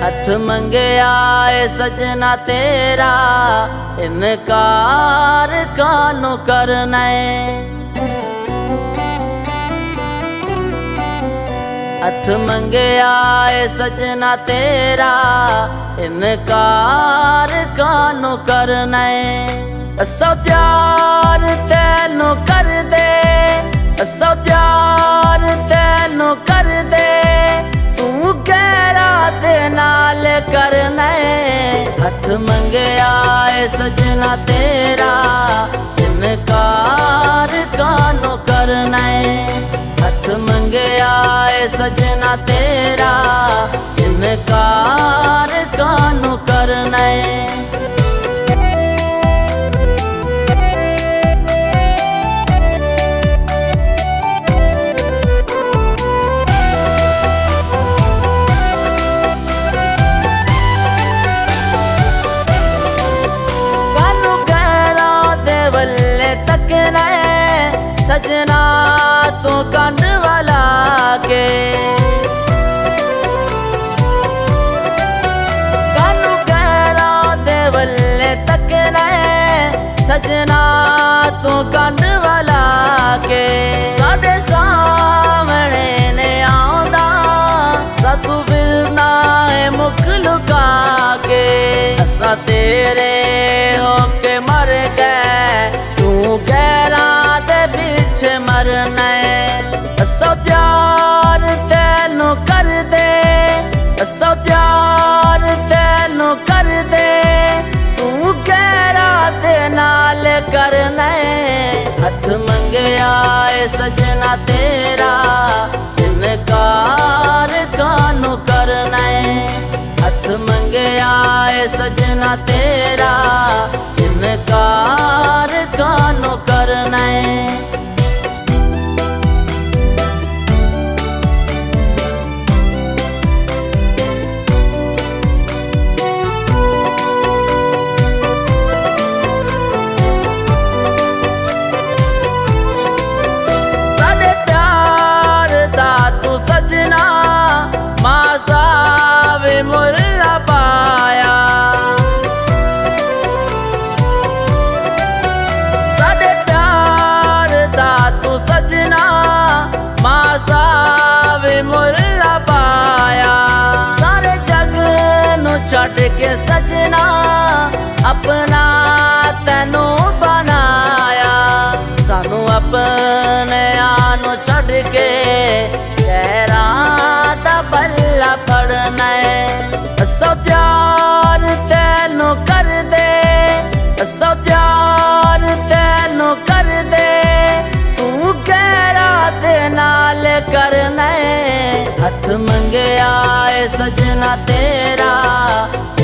हथ मंगया है सजना तेरा, इनकार कानू करना है। हथ मंगया है सजना तेरा, इनकार कानू करना है। सब प्यार तेनू कर दे, सब प्यार तेनू कर दे, तू गहरा दे नाल करना है। हथ मंगया है सजना तेरा, इनकार कानू करना है। हथ मंगया है सजना तेरा, इनकार कानू करना है। सजना तू कंड वाला के, कानू गहरा दे वल्ले तकना है। सजना तू कंड वाला के, साडे सामने ने आंदा सातू फिरना है मुख लुका के। असा तेरे होके मर गए, तू गहरा मरना है। सब प्यार तेनू कर दे, सब प्यार तेनू कर दे, तू गहरा दे नाल करना है। हथ मंगया है सजना तेरा, इनकार कानू करना है। हथ मंगया है सजना तेरा, इनकार कानू करना है। छड़ के सजना अपना तेनू बनाया, सानू अपने आनू छड़ के गहरा दा बल्ला फड़ना है। सब प्यार तेनू कर दे, सब प्यार तेनू कर दे, तू गहरा दे नाल करना है। हथ मंगया है सजना तेरा,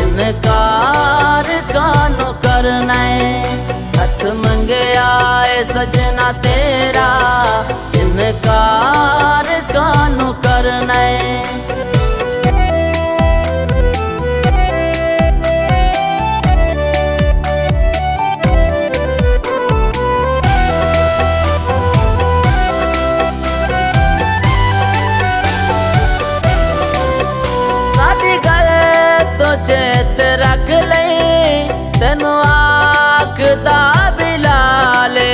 इनकार कानू करना है। हथ मंगया है सजना तेरा, इनकार कानू करना है। चेत रख ले, तेनू आखदा बिला ले,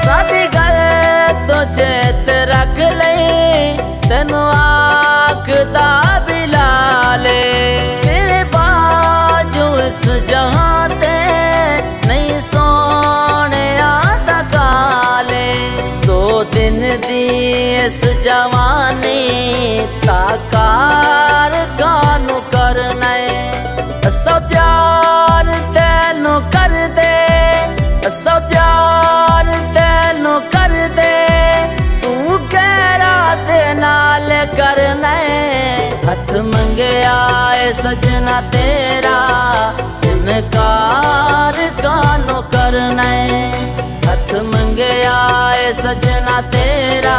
साडी गल तो चेत रख ले, तेनू आखदा बिला ले। तेरे बाजू इस जहां ते नहीं सोने आदा काले, 2 दिन दी इस जवानी ताकार कानू करना है। सब प्यार तेनू कर दे, सब प्यार तेनू कर दे, तू गहरा दे नाल करना है। हथ मंगया है सजना तेरा, इनकार कानू करना है। हथ मंगया है सजना तेरा,